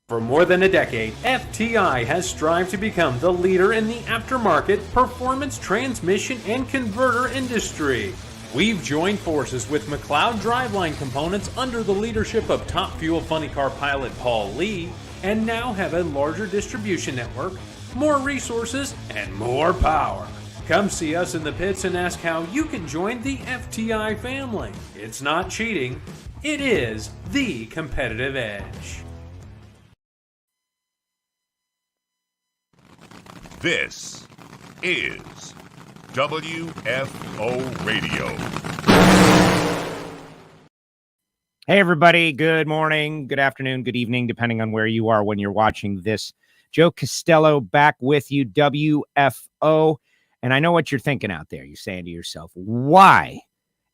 For more than a decade, FTI has strived to become the leader in the aftermarket performance transmission and converter industry. We've joined forces with McLeod Driveline Components under the leadership of Top Fuel Funny Car pilot Paul Lee, and now have a larger distribution network, more resources, and more power. Come see us in the pits and ask how you can join the FTI family. It's not cheating, it is the competitive edge. This is WFO Radio. Hey, everybody. Good morning, good afternoon, good evening, depending on where you are when you're watching this. Joe Castello back with you, WFO. And I know what you're thinking out there. You're saying to yourself, why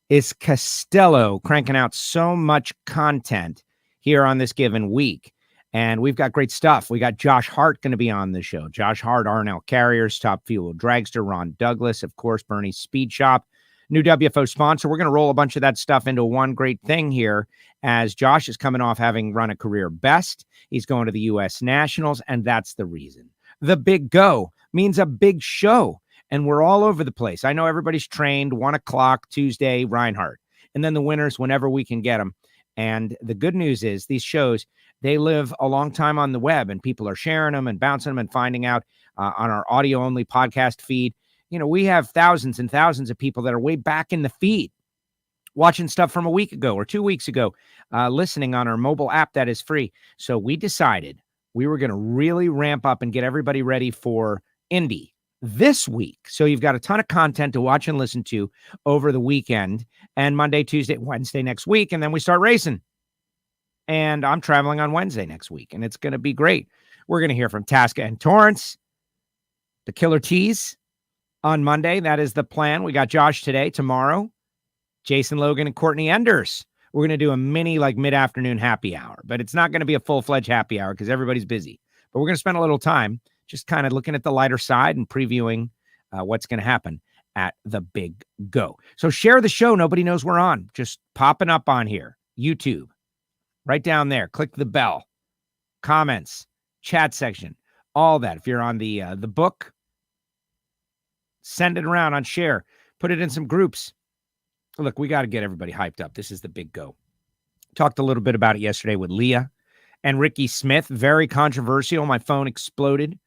is Castello cranking out so much content here on this given week? And we've got great stuff. We got Josh Hart going to be on the show. Josh Hart, R+L Carriers, Top Fuel Dragster, Ron Douglas, of course, Burnyzz Speed Shop, new WFO sponsor. We're going to roll a bunch of that stuff into one great thing here as Josh is coming off having run a career best. He's going to the U.S. Nationals, and that's the reason. The big go means a big show, and we're all over the place. I know everybody's trained 1 o'clock Tuesday, Reinhart, and then the winners whenever we can get them. And the good news is these shows, they live a long time on the web, and people are sharing them and bouncing them and finding out on our audio-only podcast feed. You know, we have thousands and thousands of people that are way back in the feed, watching stuff from a week ago or 2 weeks ago, listening on our mobile app that is free. So we decided we were going to really ramp up and get everybody ready for Indy this week. So you've got a ton of content to watch and listen to over the weekend, and Monday, Tuesday, Wednesday next week, and then we start racing. And I'm traveling on Wednesday next week, and it's going to be great. We're going to hear from Tasca and Torrence, the Killer Tees on Monday. That is the plan. We got Josh today. Tomorrow, Jason Logan and Courtney Enders. We're going to do a mini, mid-afternoon happy hour, but it's not going to be a full-fledged happy hour because everybody's busy. But we're going to spend a little time just kind of looking at the lighter side and previewing what's going to happen at the big go. So share the show. Nobody knows we're on. Just popping up on here. YouTube. Right down there. Click the bell. Comments. Chat section. All that. If you're on the book, send it around on share. Put it in some groups. Look, we got to get everybody hyped up. This is the big go. Talked a little bit about it yesterday with Leah and Ricky Smith. Very controversial. My phone exploded.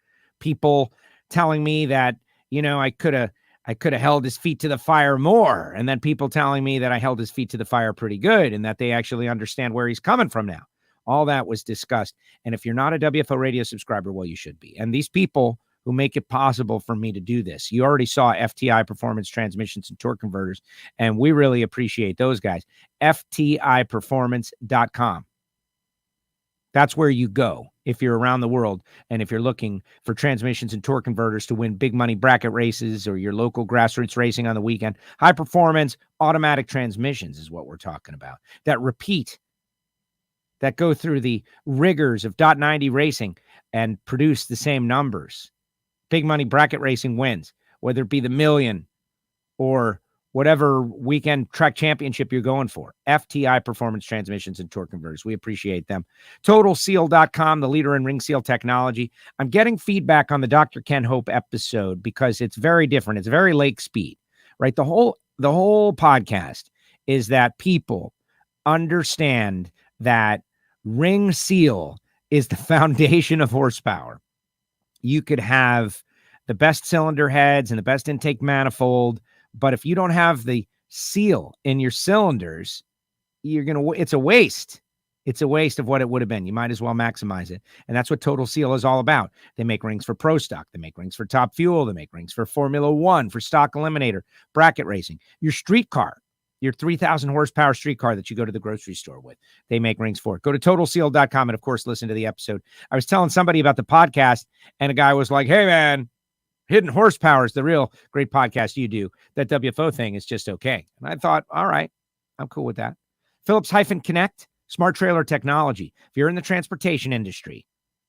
People telling me that, I could have held his feet to the fire more. And then people telling me that I held his feet to the fire pretty good and that they actually understand where he's coming from now. All that was discussed. And if you're not a WFO Radio subscriber, well, you should be. And these people who make it possible for me to do this, you already saw FTI Performance Transmissions and Torque Converters, and we really appreciate those guys. FTIperformance.com. That's where you go if you're around the world and if you're looking for transmissions and torque converters to win big money bracket races or your local grassroots racing on the weekend. High performance automatic transmissions is what we're talking about. That repeat, that go through the rigors of .90 racing and produce the same numbers. Big money bracket racing wins, whether it be the million or whatever weekend track championship you're going for. FTI Performance Transmissions and Torque Converters. We appreciate them. TotalSeal.com, the leader in ring seal technology. I'm getting feedback on the Dr. Ken Hope episode because it's very different. It's very lake speed, right? The whole podcast is that people understand that ring seal is the foundation of horsepower. You could have the best cylinder heads and the best intake manifold, but if you don't have the seal in your cylinders, it's a waste. It's a waste of what it would have been. You might as well maximize it. And that's what Total Seal is all about. They make rings for Pro Stock. They make rings for Top Fuel. They make rings for Formula One, for Stock Eliminator, bracket racing. Your street car, your 3,000 horsepower street car that you go to the grocery store with, they make rings for it. Go to TotalSeal.com and, of course, listen to the episode. I was telling somebody about the podcast, and a guy was like, hey, man, Hidden Horsepower is the real great podcast you do. That WFO thing is just okay. And I thought, all right, I'm cool with that. Phillips-Connect, smart trailer technology. If you're in the transportation industry,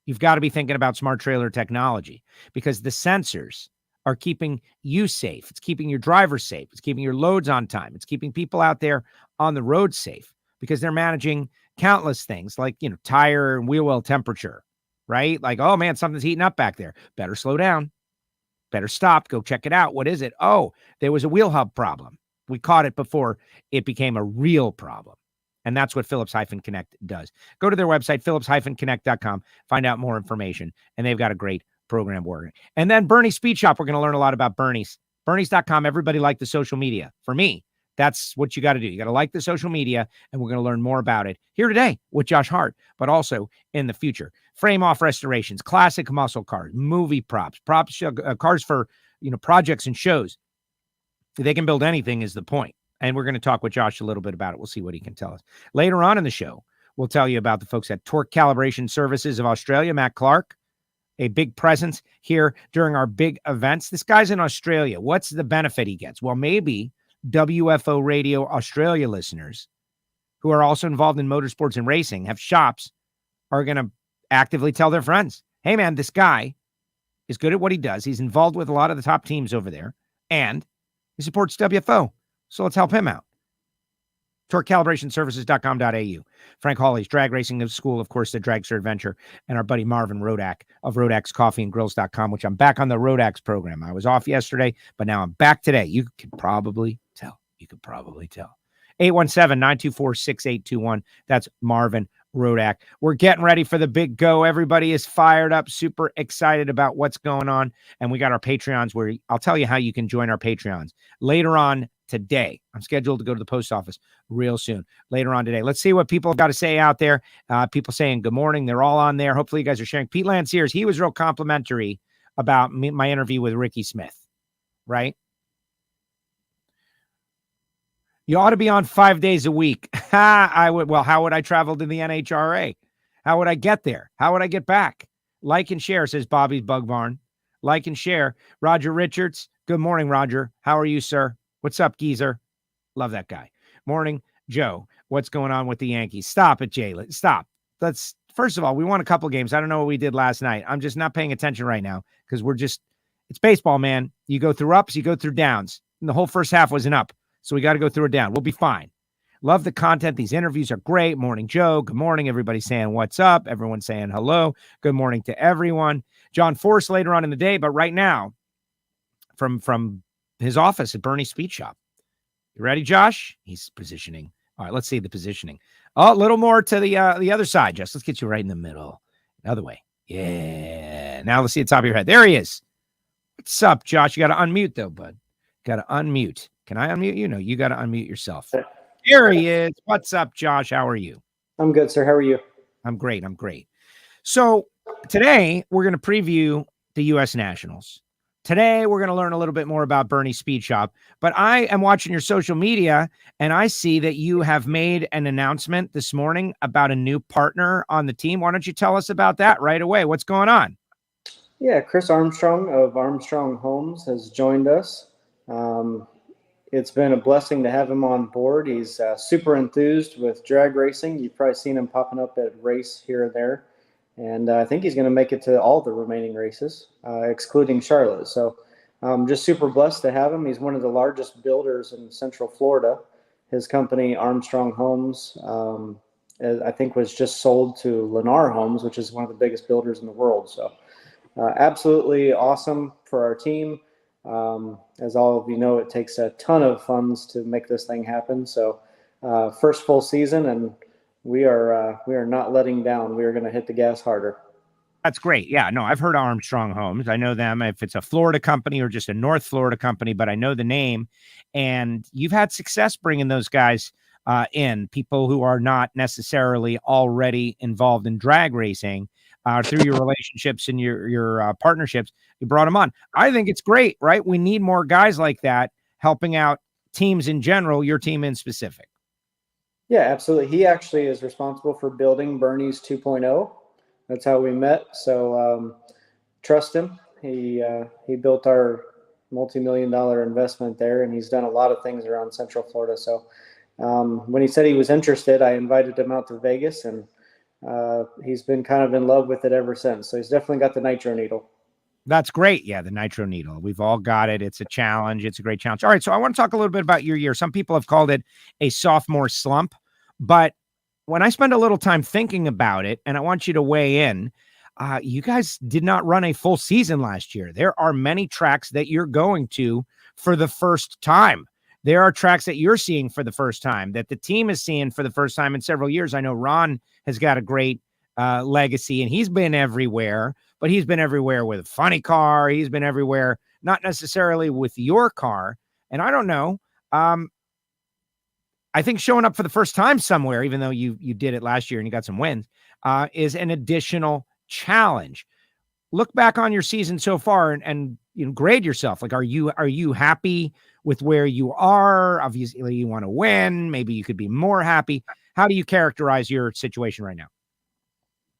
you've got to be thinking about smart trailer technology because the sensors are keeping you safe. It's keeping your driver safe. It's keeping your loads on time. It's keeping people out there on the road safe because they're managing countless things like, tire and wheel well temperature, right? Like, oh man, something's heating up back there. Better slow down. Better stop. Go check it out. What is it? Oh, there was a wheel hub problem. We caught it before it became a real problem. And that's what Phillips-Connect does. Go to their website, phillips-connect.com, find out more information. And they've got a great program working. And then Burnyzz Speed Shop, we're going to learn a lot about Burnyzz. Burnyzz.com, everybody like the social media. For me, that's what you got to do. You got to like the social media, and we're going to learn more about it here today with Josh Hart, but also in the future. Frame-off restorations, classic muscle cars, movie props, cars for projects and shows. They can build anything is the point. And we're going to talk with Josh a little bit about it. We'll see what he can tell us. Later on in the show, we'll tell you about the folks at Torque Calibration Services of Australia, Matt Clark, a big presence here during our big events. This guy's in Australia. What's the benefit he gets? Well, maybe WFO Radio Australia listeners who are also involved in motorsports and racing, have shops, are going to actively tell their friends, hey, man, this guy is good at what he does. He's involved with a lot of the top teams over there, and he supports WFO. So let's help him out. TorqueCalibrationServices.com.au. Frank Hawley's Drag Racing School, of course, the Dragster Adventure, and our buddy Marvin Rodak of Rodak'sCoffeeandGrills.com, which I'm back on the Rodak's program. I was off yesterday, but now I'm back today. You could probably tell. 817-924-6821. That's Marvin Rodak. We're getting ready for the big go. Everybody is fired up, super excited about what's going on. And we got our Patreons where I'll tell you how you can join our Patreons later on today. I'm scheduled to go to the post office real soon, later on today. Let's see what people have got to say out there. People saying good morning. They're all on there. Hopefully you guys are sharing. Pete Lanciers, he was real complimentary about my interview with Ricky Smith, right? You ought to be on 5 days a week. I would. Well, how would I travel to the NHRA? How would I get there? How would I get back? Like and share, says Bobby's Bug Barn. Like and share. Roger Richards. Good morning, Roger. How are you, sir? What's up, geezer? Love that guy. Morning, Joe. What's going on with the Yankees? Stop it, Jalen. Stop. First of all, we won a couple games. I don't know what we did last night. I'm just not paying attention right now because it's baseball, man. You go through ups, you go through downs. And the whole first half was an up. So we got to go through it down. We'll be fine. Love the content. These interviews are great. Morning, Joe. Good morning. Everybody saying what's up. Everyone saying hello. Good morning to everyone. John Force later on in the day, but right now from his office at Burnyzz Speed Shop. You ready, Josh? He's positioning. All right, let's see the positioning. Oh, a little more to the other side, Jess. Let's get you right in the middle. The other way. Yeah. Now let's see the top of your head. There he is. What's up, Josh? You got to unmute, though, bud. Got to unmute. Can I unmute you? No, you got to unmute yourself. Here he is. What's up, Josh? How are you? I'm good, sir. How are you? I'm great. So today we're going to preview the U.S. Nationals. Today we're going to learn a little bit more about Burnyzz Speed Shop. But I am watching your social media, and I see that you have made an announcement this morning about a new partner on the team. Why don't you tell us about that right away? What's going on? Yeah, Chris Armstrong of Armstrong Homes has joined us. It's been a blessing to have him on board. He's super enthused with drag racing. You've probably seen him popping up at race here and there. And I think he's going to make it to all the remaining races, excluding Charlotte. So I'm just super blessed to have him. He's one of the largest builders in Central Florida. His company, Armstrong Homes, I think was just sold to Lennar Homes, which is one of the biggest builders in the world. So absolutely awesome for our team. As all of you know, it takes a ton of funds to make this thing happen. So first full season, and we are not letting down. We are going to hit the gas harder. That's great. Yeah, no, I've heard Armstrong Homes. I know them if it's a Florida company or just a North Florida company, but I know the name. And you've had success bringing those guys in, people who are not necessarily already involved in drag racing. Through your relationships and your partnerships, you brought them on. I think it's great, right? We need more guys like that helping out teams in general, your team in specific. Yeah, absolutely. He actually is responsible for building Burnyzz 2.0. That's how we met. So trust him. He built our multi-million-dollar investment there, and he's done a lot of things around Central Florida. So when he said he was interested, I invited him out to Vegas, and he's been kind of in love with it ever since. So he's definitely got the nitro needle. That's great. Yeah, the nitro needle. We've all got it. It's a challenge. It's a great challenge. All right, so I want to talk a little bit about your year. Some people have called it a sophomore slump, but when I spend a little time thinking about it, and I want you to weigh in, you guys did not run a full season last year. There are many tracks that you're going to for the first time. There are tracks that you're seeing for the first time, that the team is seeing for the first time in several years. I know Ron has got a great legacy, and he's been everywhere, but he's been everywhere with a funny car. He's been everywhere, not necessarily with your car. And I don't know. I think showing up for the first time somewhere, even though you did it last year and you got some wins, is an additional challenge. Look back on your season so far and grade yourself. Like, are you happy with where you are? Obviously, you want to win. Maybe you could be more happy. How do you characterize your situation right now?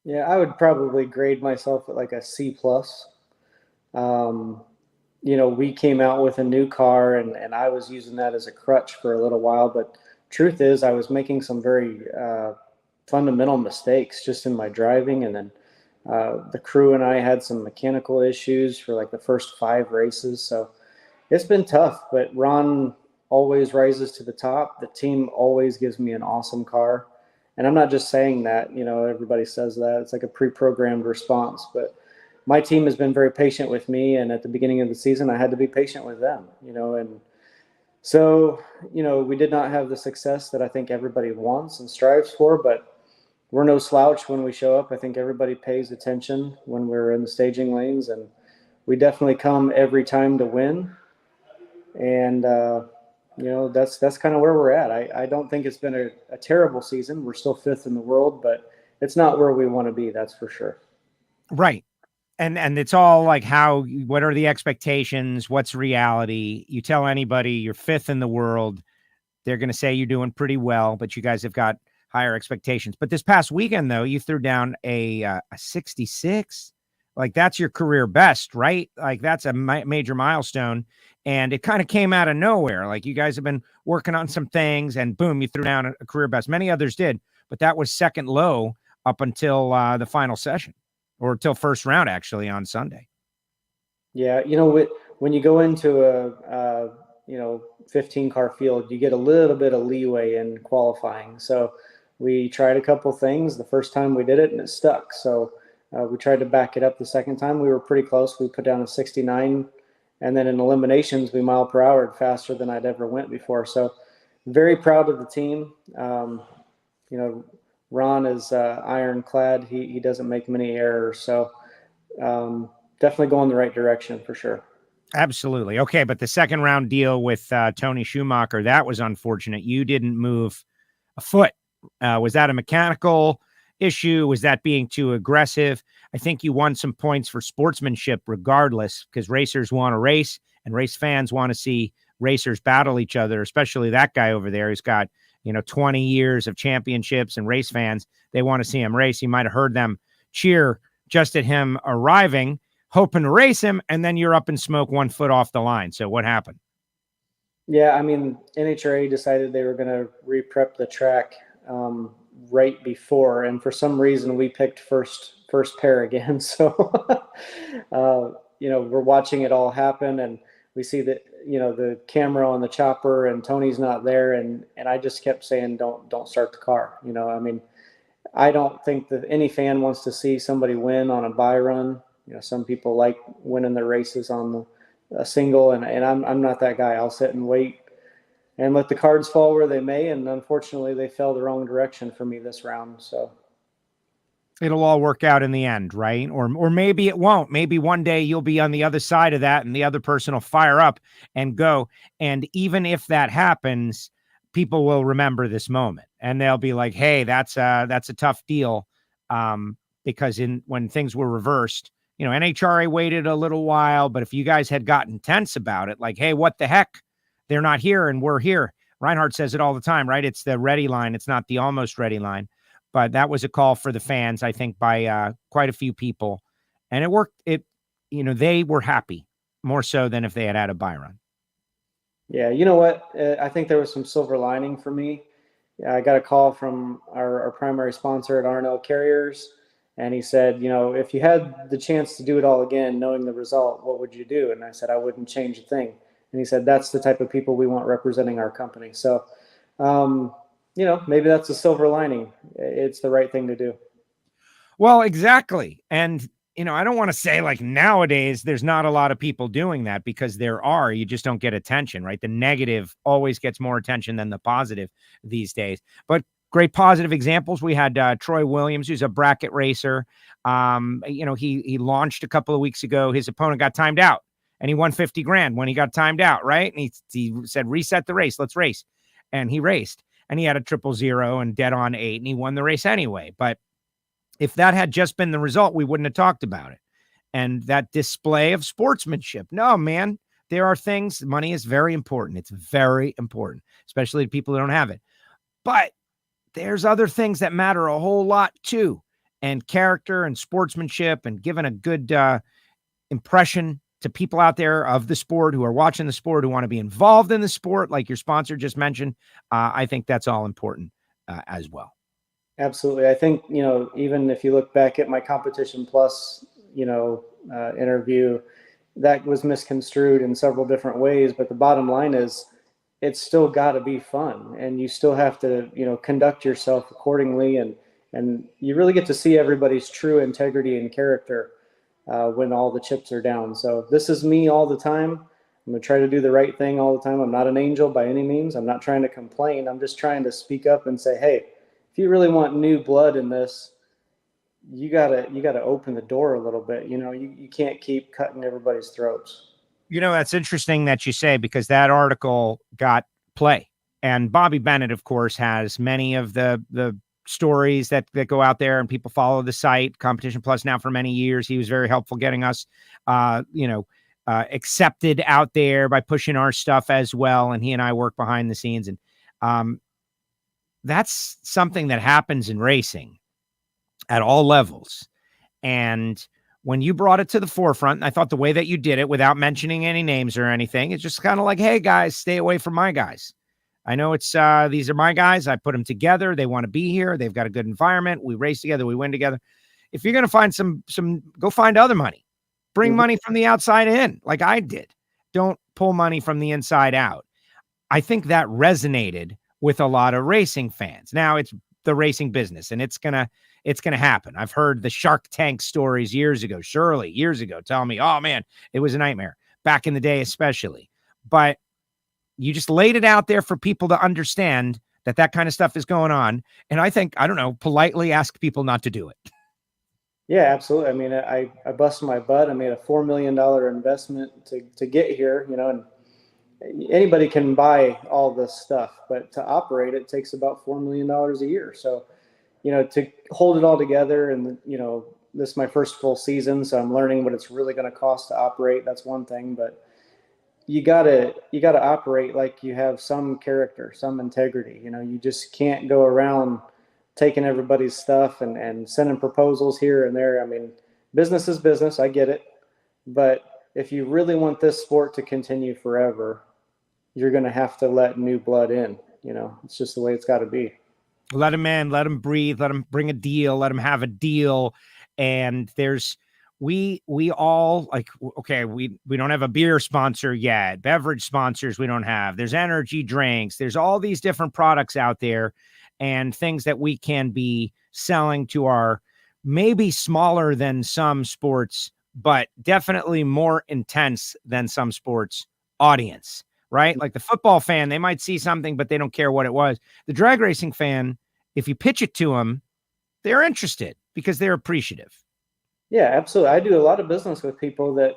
Yeah, I would probably grade myself at like a C+. We came out with a new car, and I was using that as a crutch for a little while. But truth is, I was making some very fundamental mistakes just in my driving, and then the crew and I had some mechanical issues for like the first 5 races. So it's been tough, but Ron always rises to the top. The team always gives me an awesome car. And I'm not just saying that, everybody says that. It's like a pre-programmed response, but my team has been very patient with me. And at the beginning of the season, I had to be patient with them, and so, we did not have the success that I think everybody wants and strives for, but we're no slouch when we show up. I think everybody pays attention when we're in the staging lanes, and we definitely come every time to win. And, that's kind of where we're at. I don't think it's been a terrible season. We're still 5th in the world, but it's not where we want to be. That's for sure. Right. And it's all like what are the expectations? What's reality? You tell anybody you're 5th in the world, they're going to say you're doing pretty well, but you guys have got higher expectations. But this past weekend, though, you threw down a 66. Like, that's your career best, right? Like, that's a major milestone. And it kind of came out of nowhere. Like, you guys have been working on some things, and boom, you threw down a career best. Many others did, but that was second low up until the final session, or till first round, actually, on Sunday. Yeah, when you go into a 15-car field, you get a little bit of leeway in qualifying. So we tried a couple things the first time we did it, and it stuck. So we tried to back it up the second time. We were pretty close. We put down a 69, and then in eliminations, we mile per hour faster than I'd ever went before. So very proud of the team. Ron is ironclad. He doesn't make many errors. So definitely going the right direction for sure. Absolutely. Okay, but the second round deal with Tony Schumacher, that was unfortunate. You didn't move a foot. Was that a mechanical issue? Was that being too aggressive? I think you won some points for sportsmanship regardless, because racers want to race and race fans want to see racers battle each other, especially that guy over there who's got 20 years of championships, and race fans, they want to see him race. You might have heard them cheer just at him arriving, hoping to race him, and then you're up in smoke 1 foot off the line. So what happened? Yeah, NHRA decided they were going to re-prep the track right before, and for some reason we picked first pair again. So, we're watching it all happen, and we see that, the camera on the chopper, and Tony's not there. And I just kept saying, don't start the car. I don't think that any fan wants to see somebody win on a bye run. Some people like winning their races on a single, and I'm not that guy. I'll sit and wait and let the cards fall where they may. And unfortunately, they fell the wrong direction for me this round. So it'll all work out in the end, right? Or maybe it won't. Maybe one day you'll be on the other side of that, and the other person will fire up and go. And even if that happens, people will remember this moment, and they'll be like, "Hey, that's a tough deal," because when things were reversed, NHRA waited a little while, but if you guys had gotten tense about it, like, "Hey, what the heck? They're not here and we're here." Reinhart says it all the time, right? It's the ready line. It's not the almost ready line. But that was a call for the fans, I think, by quite a few people. And it worked. They were happy more so than if they had a bye run. Yeah, you know what? I think there was some silver lining for me. I got a call from our primary sponsor at R+L Carriers, and he said, if you had the chance to do it all again, knowing the result, what would you do? And I said, I wouldn't change a thing. And he said, that's the type of people we want representing our company. So, maybe that's a silver lining. It's the right thing to do. Well, exactly. And, I don't want to say like nowadays there's not a lot of people doing that, because there are. You just don't get attention, right? The negative always gets more attention than the positive these days. But great positive examples. We had Troy Williams, who's a bracket racer. He launched a couple of weeks ago. His opponent got timed out, and he won 50 grand when he got timed out, right? And he said, reset the race. Let's race. And he raced, and he had a 000 and dead on 8, and he won the race anyway. But if that had just been the result, we wouldn't have talked about it. And that display of sportsmanship. No, man, there are things. Money is very important. It's very important, especially to people who don't have it. But there's other things that matter a whole lot too. And character and sportsmanship and giving a good impression to people out there of the sport, who are watching the sport, who want to be involved in the sport, like your sponsor just mentioned. I think that's all important as well. Absolutely. I think, even if you look back at my Competition Plus, interview, that was misconstrued in several different ways. But the bottom line is, it's still got to be fun, and you still have to, conduct yourself accordingly. And you really get to see everybody's true integrity and character when all the chips are down. So this is me all the time. I'm going to try to do the right thing all the time. I'm not an angel by any means. I'm not trying to complain. I'm just trying to speak up and say, hey, if you really want new blood in this, you gotta open the door a little bit. You can't keep cutting everybody's throats. That's interesting that you say, because that article got play. And Bobby Bennett, of course, has many of the stories that go out there, and people follow the site Competition Plus now for many years. He was very helpful getting us, accepted out there by pushing our stuff as well. And he and I work behind the scenes. And that's something that happens in racing at all levels. And when you brought it to the forefront, I thought the way that you did it, without mentioning any names or anything, it's just kind of like, hey guys, stay away from my guys. I know it's these are my guys. I put them together. They want to be here. They've got a good environment. We race together. We win together. If you're going to find some, go find other money. Bring money from the outside in, like I did. Don't pull money from the inside out. I think that resonated with a lot of racing fans. Now it's the racing business, and it's gonna happen. I've heard the Shark Tank stories years ago, tell me, oh man, it was a nightmare back in the day, especially. But you just laid it out there for people to understand that kind of stuff is going on. And I think, politely ask people not to do it. Yeah, absolutely. I mean, I busted my butt. I made a $4 million investment to get here, and anybody can buy all this stuff, but to operate it takes about $4 million a year. So, to hold it all together, and, this is my first full season, so I'm learning what it's really going to cost to operate. That's one thing, but you gotta operate like you have some character, some integrity. You just can't go around taking everybody's stuff and sending proposals here and there. I mean, business is business. I get it. But if you really want this sport to continue forever, you're going to have to let new blood in. It's just the way it's got to be. Let him in, let him breathe, let him bring a deal, let him have a deal. And we all like, okay, we don't have a beer sponsor yet. Beverage sponsors we don't have. There's energy drinks. There's all these different products out there, and things that we can be selling to our maybe smaller than some sports, but definitely more intense than some sports audience, right? Like the football fan, they might see something, but they don't care what it was. The drag racing fan, if you pitch it to them, they're interested because they're appreciative. Yeah, absolutely. I do a lot of business with people that,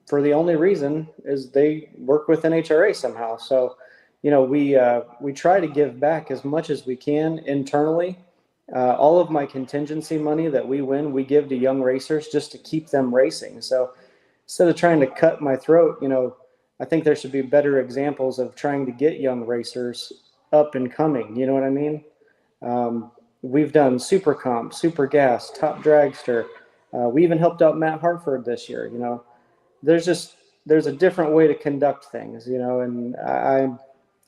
for the only reason is they work with NHRA somehow. So, we try to give back as much as we can internally. All of my contingency money that we win, we give to young racers just to keep them racing. So instead of trying to cut my throat, I think there should be better examples of trying to get young racers up and coming. You know what I mean? We've done Super Comp, Super Gas, Top Dragster. We even helped out Matt Hartford this year. There's a different way to conduct things, and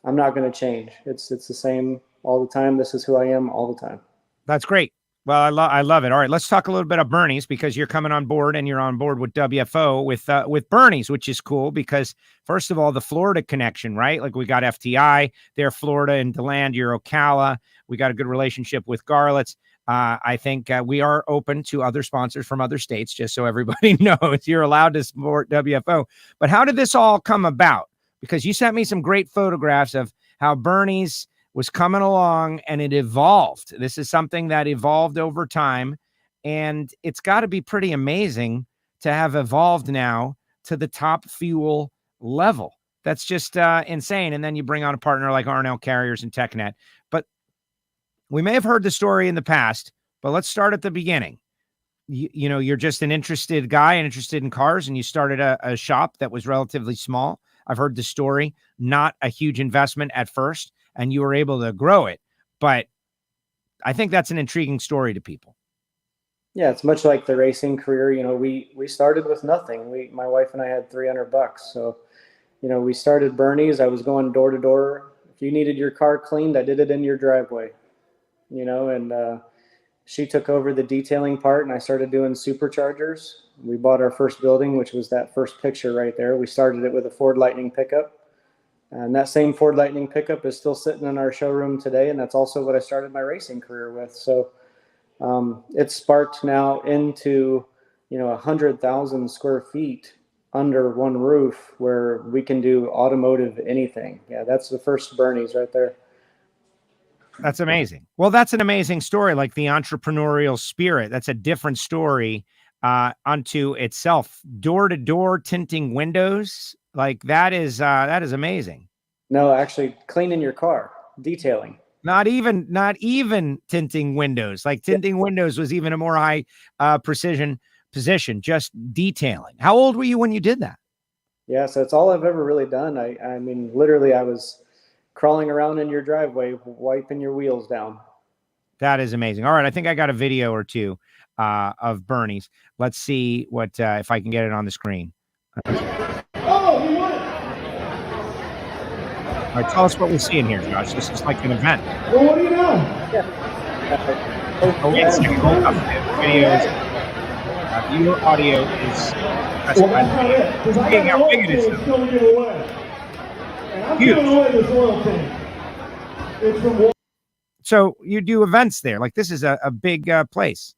I'm not going to change. It's the same all the time. This is who I am all the time. That's great. Well, I love it. All right, let's talk a little bit about Burnyzz, because you're coming on board, and you're on board with WFO with Burnyzz, which is cool because, first of all, the Florida connection, right? Like we got FTI, they're Florida, and DeLand, you're Ocala. We got a good relationship with Garlits. I think we are open to other sponsors from other states, just so everybody knows you're allowed to support WFO. But how did this all come about? Because you sent me some great photographs of how Burnyzz was coming along and it evolved. This is something that evolved over time, and it's got to be pretty amazing to have evolved now to the top fuel level. That's just insane. And then you bring on a partner like R+L Carriers and TechNet. But we may have heard the story in the past, but let's start at the beginning. You know, you're just an interested guy and interested in cars, and you started a shop that was relatively small. I've heard the story, not a huge investment at first, and you were able to grow it. But I think that's an intriguing story to people. Yeah, it's much like the racing career. You know, we started with nothing. My wife and I had $300. So, you know, we started Burnyzz. I was going door to door. If you needed your car cleaned, I did it in your driveway, you know, and she took over the detailing part, and I started doing superchargers. We bought our first building, which was that first picture right there. We started it with a Ford Lightning pickup. And that same Ford Lightning pickup is still sitting in our showroom today. And that's also what I started my racing career with. So it's sparked now into, you know, 100,000 square feet under one roof where we can do automotive anything. Yeah, that's the first Burnyzz right there. That's amazing. Well, that's an amazing story, like the entrepreneurial spirit. That's a different story unto itself. Door-to-door tinting windows, like that is amazing. No, actually cleaning your car, detailing. Not even tinting windows. Like tinting windows was even a more high precision position, just detailing. How old were you when you did that? Yeah, so it's all I've ever really done. I mean, literally, I was crawling around in your driveway, wiping your wheels down. That is amazing. All right, I think I got a video or two of Burnyzz. Let's see what if I can get it on the screen. Oh, you won it! All right, tell us what we're seeing here, Josh. This is like an event. Well, what do you know? Oh, wait a second. Hold up. The video is your audio is. Well, that's not it. Because I got an oil tank still to give away. And I'm giving away this oil tank. It's from. So you do events there. Like this is a big place.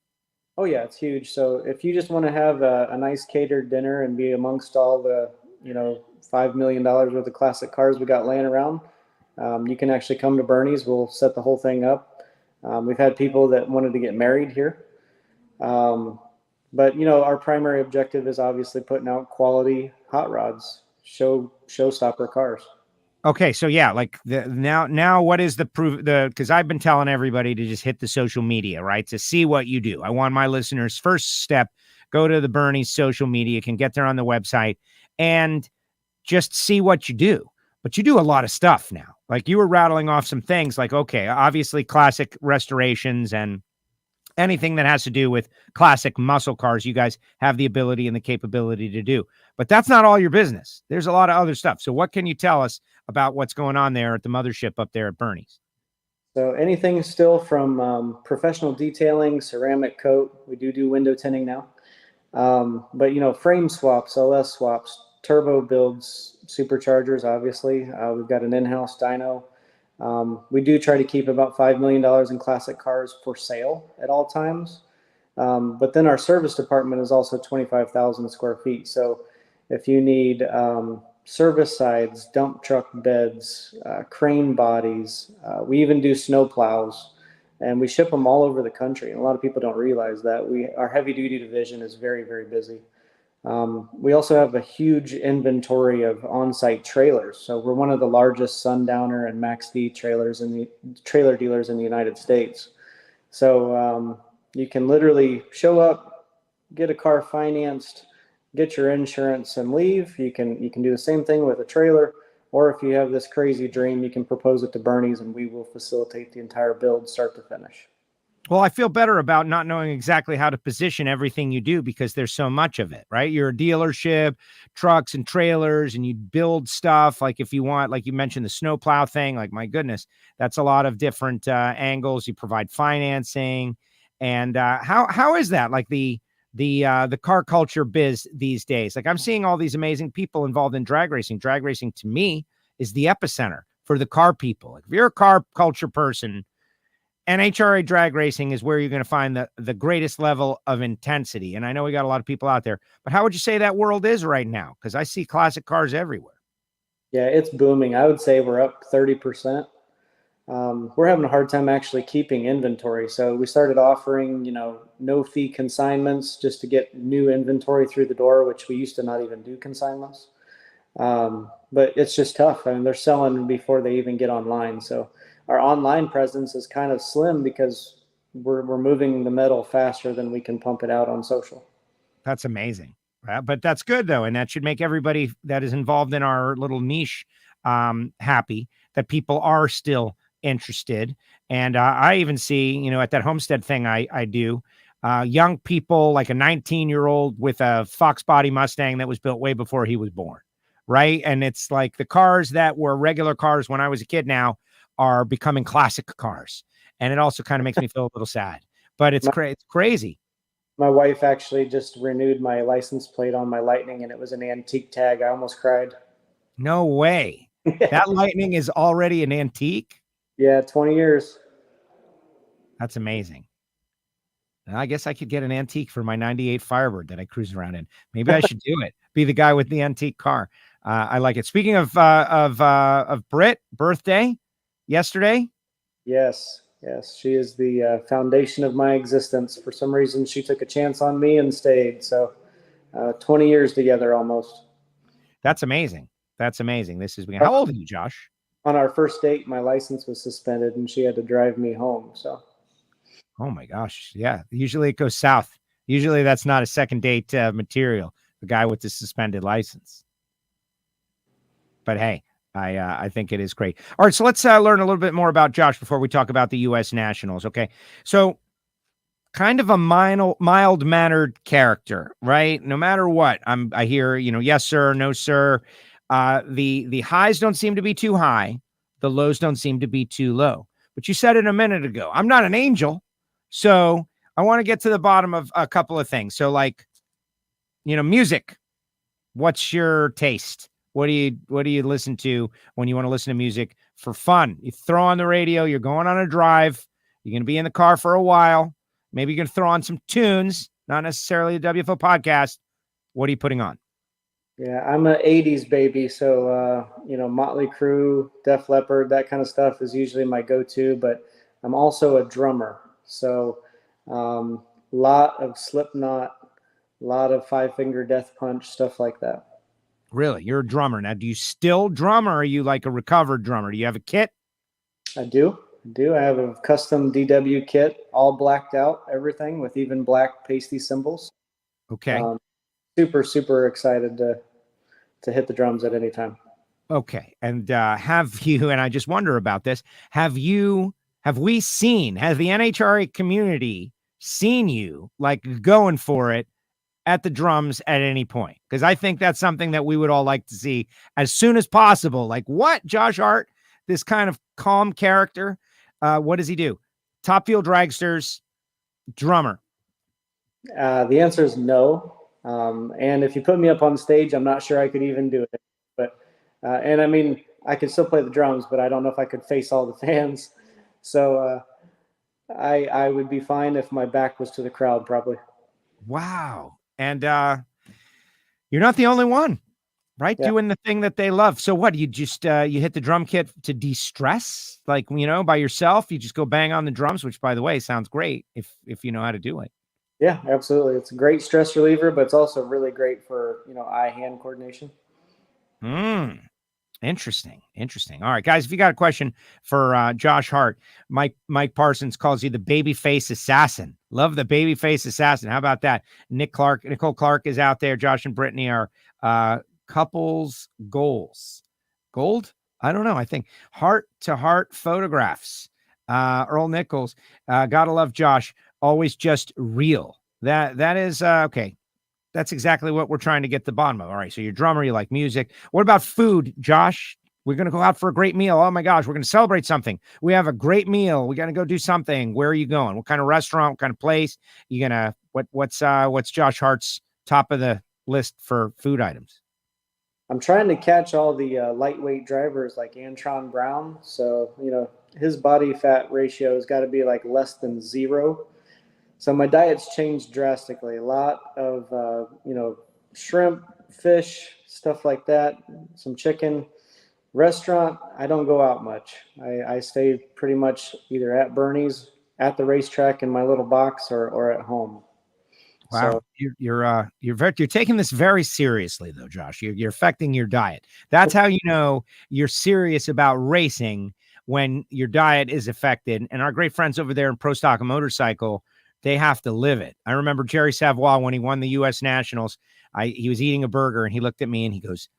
Oh yeah, it's huge. So if you just want to have a nice catered dinner and be amongst all the, you know, $5 million worth of classic cars we got laying around, you can actually come to Burnyzz. We'll set the whole thing up. We've had people that wanted to get married here. But, you know, our primary objective is obviously putting out quality hot rods, showstopper cars. Okay, so yeah, like now what is the proof? Because I've been telling everybody to just hit the social media, right, to see what you do. I want my listeners' first step, go to the Burnyzz social media, can get there on the website and just see what you do. But you do a lot of stuff now. Like you were rattling off some things like, okay, obviously classic restorations and anything that has to do with classic muscle cars, you guys have the ability and the capability to do. But that's not all your business. There's a lot of other stuff. So what can you tell us about what's going on there at the mothership up there at Burnyzz? So anything still from professional detailing, ceramic coat. We do window tinting now. But, you know, frame swaps, LS swaps, turbo builds, superchargers, obviously. We've got an in-house dyno. We do try to keep about $5 million in classic cars for sale at all times. But then our service department is also 25,000 square feet. So if you need service sides, dump truck beds, crane bodies, we even do snow plows, and we ship them all over the country. And a lot of people don't realize that our heavy duty division is very, very busy. We also have a huge inventory of on-site trailers. So we're one of the largest Sundowner and Max D trailers in the trailer dealers in the United States. So you can literally show up, get a car financed, get your insurance and leave. You can do the same thing with a trailer, or if you have this crazy dream, you can propose it to Burnyzz and we will facilitate the entire build start to finish. Well, I feel better about not knowing exactly how to position everything you do because there's so much of it, right? You're a dealership, trucks and trailers, and you build stuff. Like if you want, like you mentioned, the snowplow thing, like my goodness, that's a lot of different angles. You provide financing. And how is that? Like the car culture biz these days? Like I'm seeing all these amazing people involved in drag racing. Drag racing to me is the epicenter for the car people. Like if you're a car culture person, NHRA drag racing is where you're going to find the greatest level of intensity. And I know we got a lot of people out there, but how would you say that world is right now? Because I see classic cars everywhere. Yeah, it's booming. I would say we're up 30%. We're having a hard time actually keeping inventory. So we started offering, no fee consignments just to get new inventory through the door, which we used to not even do consignments. But it's just tough. I mean, they're selling before they even get online. So our online presence is kind of slim because we're moving the metal faster than we can pump it out on social. That's amazing. But that's good, though. And that should make everybody that is involved in our little niche happy that people are still interested. And I even see, at that homestead thing I do, young people like a 19-year-old with a Fox body Mustang that was built way before he was born. Right. And it's like the cars that were regular cars when I was a kid now are becoming classic cars. And it also kind of makes me feel a little sad, but it's crazy. My wife actually just renewed my license plate on my Lightning, and it was an antique tag. I almost cried. No way. Yeah. That Lightning is already an antique? Yeah, 20 years. That's amazing. I guess I could get an antique for my 98 Firebird that I cruise around in. Maybe I should do it. Be the guy with the antique car. I like it. Speaking of Britt, birthday yesterday. Yes. She is the foundation of my existence. For some reason, she took a chance on me and stayed. So 20 years together almost. That's amazing. This is how old are you, Josh? On our first date, my license was suspended and she had to drive me home. So. Oh my gosh. Yeah. Usually it goes south. Usually that's not a second date material. The guy with the suspended license. But hey, I think it is great. All right, so let's learn a little bit more about Josh before we talk about the U.S. Nationals. Okay, so kind of a mild-mannered character, right? No matter what, I hear, yes sir, no sir. The highs don't seem to be too high, the lows don't seem to be too low. But you said it a minute ago. I'm not an angel, so I want to get to the bottom of a couple of things. So, like, music. What's your taste? What do you listen to when you want to listen to music for fun? You throw on the radio, you're going on a drive, you're going to be in the car for a while. Maybe you're going to throw on some tunes, not necessarily a WFO podcast. What are you putting on? Yeah, I'm an 80s baby. So, Motley Crue, Def Leppard, that kind of stuff is usually my go-to, but I'm also a drummer. So, lot of Slipknot, a lot of Five Finger Death Punch, stuff like that. Really? You're a drummer. Now, do you still drum, or are you like a recovered drummer? Do you have a kit? I do. I have a custom DW kit, all blacked out, everything with even black pasty cymbals. Okay. Super, super excited to hit the drums at any time. Okay. And have you, and I just wonder about this, has the NHRA community seen you like going for it at the drums at any point? Because I think that's something that we would all like to see as soon as possible. Like, what? Josh Hart, this kind of calm character, what does he do? Top Fuel Dragsters, drummer. The answer is no. And if you put me up on stage, I'm not sure I could even do it. But and I mean, I could still play the drums, but I don't know if I could face all the fans. So I would be fine if my back was to the crowd, probably. Wow. And you're not the only one, right? Yeah. Doing the thing that they love. So what, you just you hit the drum kit to de-stress, like, by yourself? You just go bang on the drums, which, by the way, sounds great if you know how to do it. Yeah, absolutely. It's a great stress reliever, but it's also really great for eye-hand coordination. Interesting. All right, guys, if you got a question for Josh Hart, Mike Parsons calls you the babyface assassin. Love the babyface assassin. How about that? Nicole Clark is out there. Josh and Brittany are couples goals. Gold? I don't know. I think heart-to-heart photographs. Earl Nichols, gotta love Josh. Always just real. That is okay. That's exactly what we're trying to get to the bottom of. All right, so you're a drummer, you like music. What about food, Josh? We're going to go out for a great meal. Oh, my gosh, we're going to celebrate something. We have a great meal. We got to go do something. Where are you going? What kind of restaurant? What kind of place? You going to what's Josh Hart's top of the list for food items? I'm trying to catch all the lightweight drivers like Antron Brown. So, his body fat ratio has got to be like less than 0. So my diet's changed drastically. A lot of, shrimp, fish, stuff like that, some chicken. Restaurant, I don't go out much. I stay pretty much either at Burnyzz, at the racetrack in my little box, or at home. Wow, So, you're taking this very seriously, though, Josh. You're affecting your diet. That's how you know you're serious about racing, when your diet is affected. And our great friends over there in Pro Stock Motorcycle, they have to live it. I remember Jerry Savoy, when he won the U.S. Nationals, he was eating a burger and he looked at me and he goes,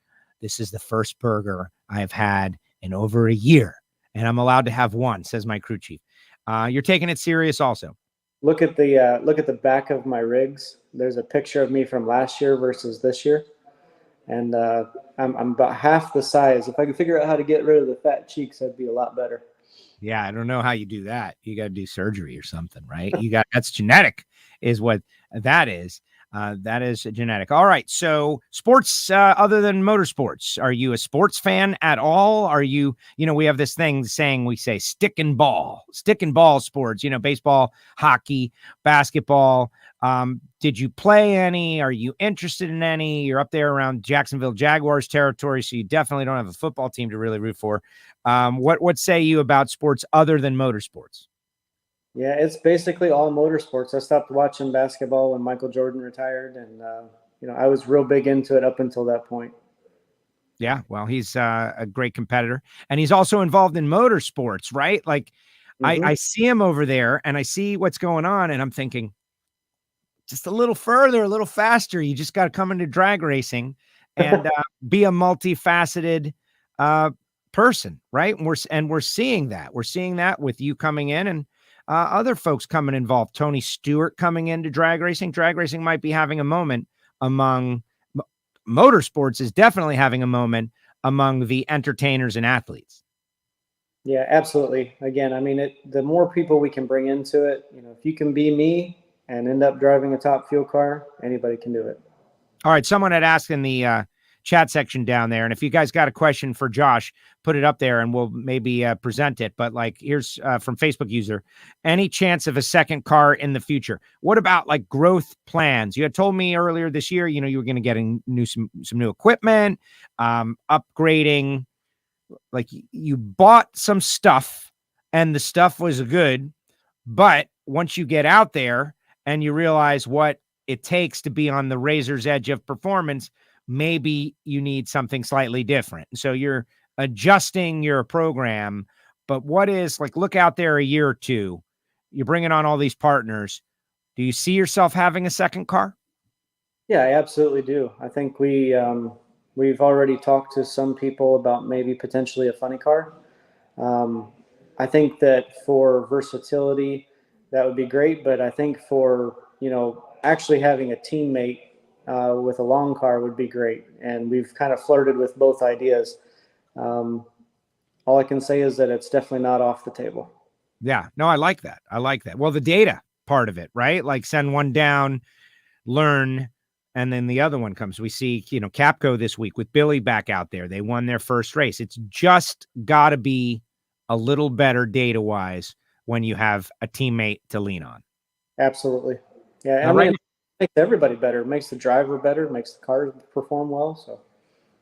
"This is the first burger I've had in over a year, and I'm allowed to have one," says my crew chief. You're taking it serious also. look at the back of my rigs. There's a picture of me from last year versus this year, and I'm about half the size. If I could figure out how to get rid of the fat cheeks, I'd be a lot better. Yeah, I don't know how you do that. You got to do surgery or something, right? That's genetic, is what that is. That is genetic. All right. So sports, other than motorsports, are you a sports fan at all? Are you, we have this thing saying, we say stick and ball sports, baseball, hockey, basketball. Did you play any? Are you interested in any? You're up there around Jacksonville Jaguars territory, so you definitely don't have a football team to really root for. What say you about sports other than motorsports? Yeah, it's basically all motorsports. I stopped watching basketball when Michael Jordan retired, and I was real big into it up until that point. Yeah, well, he's a great competitor, and he's also involved in motorsports, right? Like, I see him over there, and I see what's going on, and I'm thinking, just a little further, a little faster. You just got to come into drag racing and be a multifaceted person, right? And we're seeing that. We're seeing that with you coming in, and other folks coming involved. Tony Stewart coming into drag racing. Drag racing might be having a moment among motorsports, is definitely having a moment among the entertainers and athletes. Yeah, absolutely. Again, I mean, the more people we can bring into it, if you can be me and end up driving a top fuel car, anybody can do it. All right. Someone had asked in the chat section down there, and if you guys got a question for Josh, put it up there and we'll maybe present it. But here's from Facebook user: any chance of a second car in the future? What about like growth plans? You had told me earlier this year, you were going to get some new equipment, upgrading. Like, you bought some stuff and the stuff was good, but once you get out there and you realize what it takes to be on the razor's edge of performance, maybe you need something slightly different. So you're adjusting your program. But what is, like, look out there a year or two, you're bringing on all these partners. Do you see yourself having a second car? Yeah, I absolutely do. I think we've already talked to some people about maybe potentially a funny car. I think that for versatility, that would be great. But I think for, actually having a teammate with a long car would be great. And we've kind of flirted with both ideas. All I can say is that it's definitely not off the table. Yeah, no, I like that. Well, the data part of it, right? Like, send one down, learn, and then the other one comes. We see, Capco this week with Billy back out there. They won their first race. It's just got to be a little better data wise when you have a teammate to lean on. Absolutely. Yeah. It makes everybody better. It makes the driver better. It makes the car perform well. So,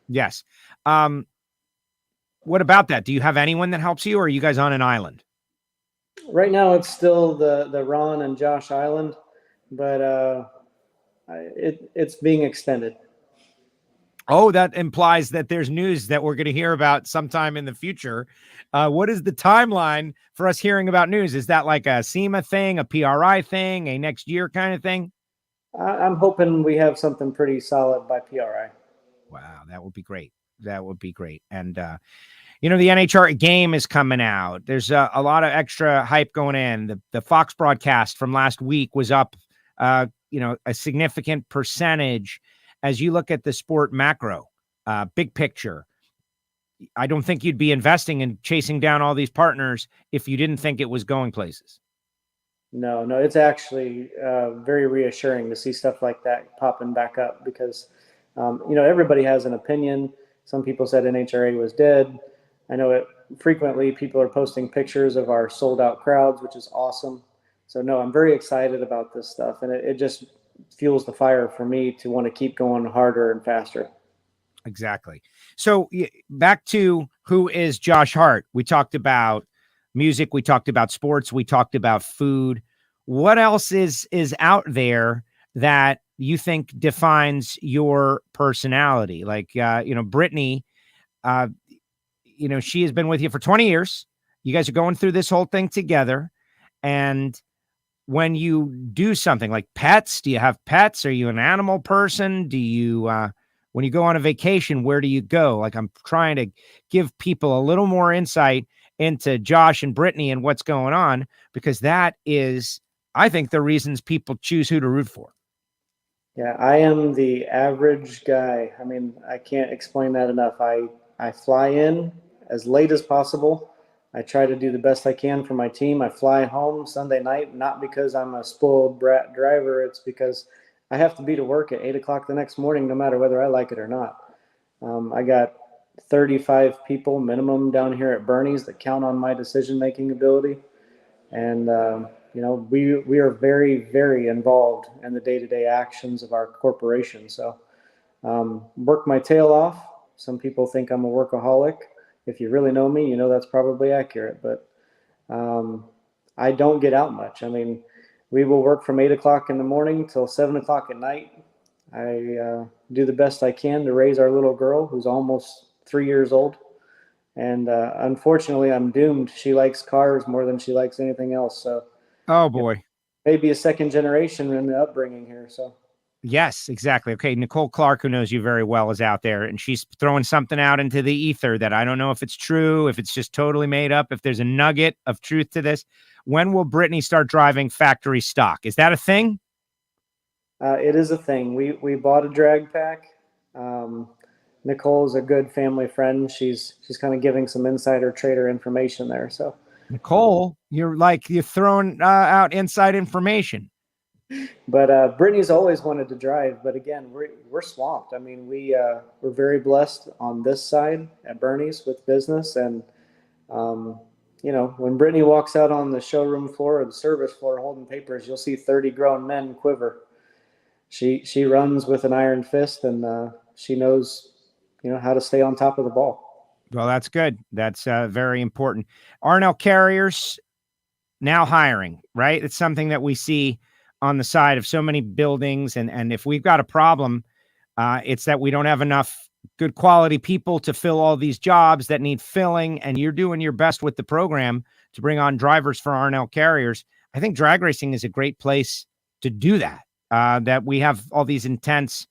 yes. What about that? Do you have anyone that helps you, or are you guys on an island? Right now it's still the Ron and Josh Island, but it's being extended. Oh, that implies that there's news that we're going to hear about sometime in the future. What is the timeline for us hearing about news? Is that like a SEMA thing, a PRI thing, a next year kind of thing? I'm hoping we have something pretty solid by PRI. Wow, that would be great. And, the NHRA game is coming out. There's a lot of extra hype going in. The Fox broadcast from last week was up, a significant percentage. As you look at the sport macro, big picture, I don't think you'd be investing and chasing down all these partners if you didn't think it was going places. No, it's actually very reassuring to see stuff like that popping back up because, everybody has an opinion. Some people said NHRA was dead. I know it frequently people are posting pictures of our sold out crowds, which is awesome. So no, I'm very excited about this stuff, and it just fuels the fire for me to want to keep going harder and faster. Exactly. So back to who is Josh Hart. We talked about music. We talked about sports. We talked about food. What else is out there that you think defines your personality? Like, Brittany, she has been with you for 20 years. You guys are going through this whole thing together. And when you do something like pets, do you have pets? Are you an animal person? Do you, when you go on a vacation, where do you go? Like, I'm trying to give people a little more insight into Josh and Brittany and what's going on, because that is, I think, the reasons people choose who to root for. Yeah, I am the average guy. I mean, I can't explain that enough. I fly in as late as possible. I try to do the best I can for my team. I fly home Sunday night, not because I'm a spoiled brat driver. It's because I have to be to work at 8 o'clock the next morning, no matter whether I like it or not. I got 35 people minimum down here at Burnyzz that count on my decision-making ability. And, we are very, very involved in the day-to-day actions of our corporation. So work my tail off. Some people think I'm a workaholic. If you really know me, that's probably accurate. But I don't get out much. I mean, we will work from 8 o'clock in the morning till 7 o'clock at night. I do the best I can to raise our little girl, who's almost 3 years old. And unfortunately, I'm doomed. She likes cars more than she likes anything else. So, oh boy, maybe a second generation in the upbringing here. So, yes, exactly. Okay, Nicole Clark, who knows you very well, is out there, and she's throwing something out into the ether that I don't know if it's true, if it's just totally made up, if there's a nugget of truth to this. When will Brittany start driving factory stock? Is that a thing? It is a thing. We bought a drag pack. Nicole is a good family friend. She's kind of giving some insider trader information there. So, Nicole, you're throwing out inside information. But Brittany's always wanted to drive. But again, we're swamped. I mean, we're very blessed on this side at Burnyzz with business. And, when Brittany walks out on the showroom floor or the service floor holding papers, you'll see 30 grown men quiver. She runs with an iron fist, and she knows, how to stay on top of the ball. Well, that's good. That's very important. R+L Carriers now hiring, right? It's something that we see on the side of so many buildings. And if we've got a problem, it's that we don't have enough good quality people to fill all these jobs that need filling. And you're doing your best with the program to bring on drivers for R+L Carriers. I think drag racing is a great place to do that. That we have all these intense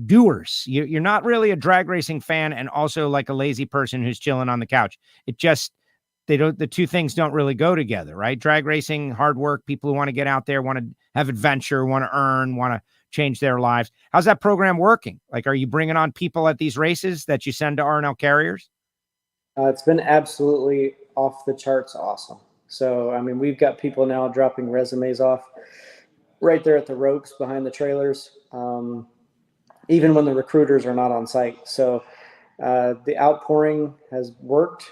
doers. You're not really a drag racing fan and also like a lazy person who's chilling on the couch. The two things don't really go together, right? Drag racing, hard work, people who want to get out there, want to have adventure, want to earn, want to change their lives. How's that program working? Like, are you bringing on people at these races that you send to R+L Carriers? It's been absolutely off the charts awesome. So, I mean, we've got people now dropping resumes off right there at the ropes behind the trailers, even when the recruiters are not on site. So the outpouring has worked.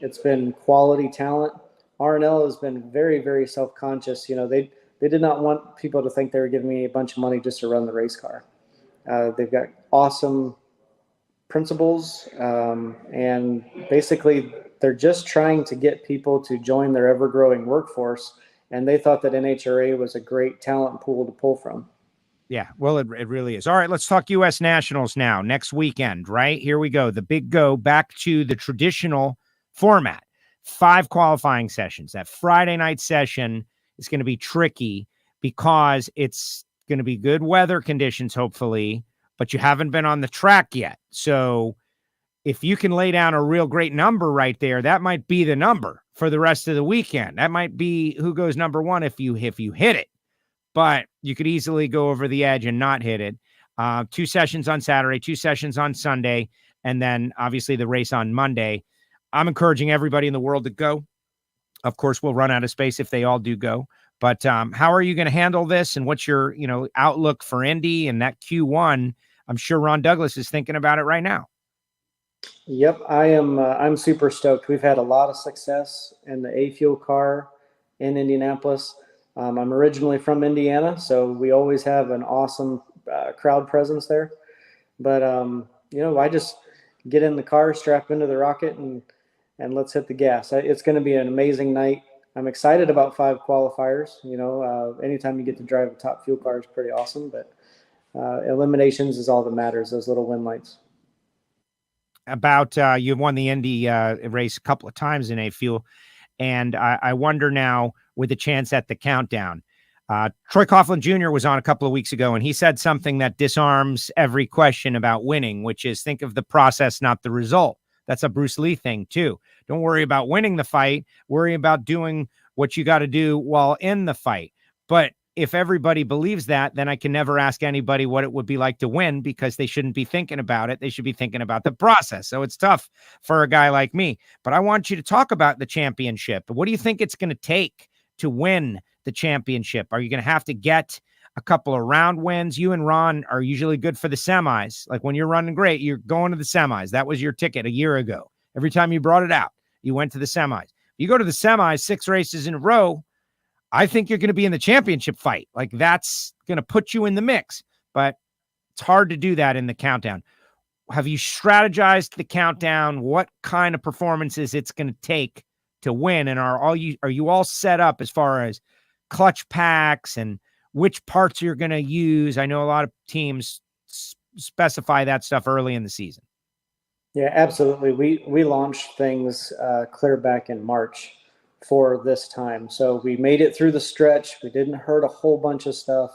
It's been quality talent. R+L has been very, very self-conscious. They did not want people to think they were giving me a bunch of money just to run the race car. They've got awesome principles, and basically they're just trying to get people to join their ever-growing workforce, and they thought that NHRA was a great talent pool to pull from. Yeah, well, it really is. All right, let's talk U.S. Nationals now. Next weekend, right? Here we go. The big go back to the traditional format. 5 qualifying sessions. That Friday night session is going to be tricky because it's going to be good weather conditions, hopefully, but you haven't been on the track yet. So if you can lay down a real great number right there, that might be the number for the rest of the weekend. That might be who goes number one if you hit it. But you could easily go over the edge and not hit it. 2 sessions on Saturday, 2 sessions on Sunday, and then obviously the race on Monday. I'm encouraging everybody in the world to go. Of course, we'll run out of space if they all do go. But how are you going to handle this? And what's your outlook for Indy and that Q1? I'm sure Ron Douglas is thinking about it right now. Yep, I am. I'm super stoked. We've had a lot of success in the A Fuel car in Indianapolis. I'm originally from Indiana, so we always have an awesome crowd presence there. But I just get in the car, strap into the rocket, and let's hit the gas. It's going to be an amazing night. I'm excited about 5 qualifiers. Anytime you get to drive a top fuel car is pretty awesome, but eliminations is all that matters, those little win lights. About you've won the Indy race a couple of times in A Fuel, and I wonder now with a chance at the countdown. Troy Coughlin Jr. was on a couple of weeks ago, and he said something that disarms every question about winning, which is think of the process, not the result. That's a Bruce Lee thing too. Don't worry about winning the fight. Worry about doing what you got to do while in the fight. But if everybody believes that, then I can never ask anybody what it would be like to win, because they shouldn't be thinking about it. They should be thinking about the process. So it's tough for a guy like me. But I want you to talk about the championship. What do you think it's going to take to win the championship? Are you going to have to get a couple of round wins? You and Ron are usually good for the semis. Like when you're running great, you're going to the semis. That was your ticket a year ago. Every time you brought it out, you went to the semis. You go to the semis 6 races in a row, I think you're going to be in the championship fight. Like that's going to put you in the mix, but it's hard to do that in the countdown. Have you strategized the countdown? What kind of performances it's going to take to win? And are you all set up as far as clutch packs and which parts you're going to use? I know a lot of teams specify that stuff early in the season. Yeah, absolutely. We launched things clear back in March for this time. So we made it through the stretch. We didn't hurt a whole bunch of stuff.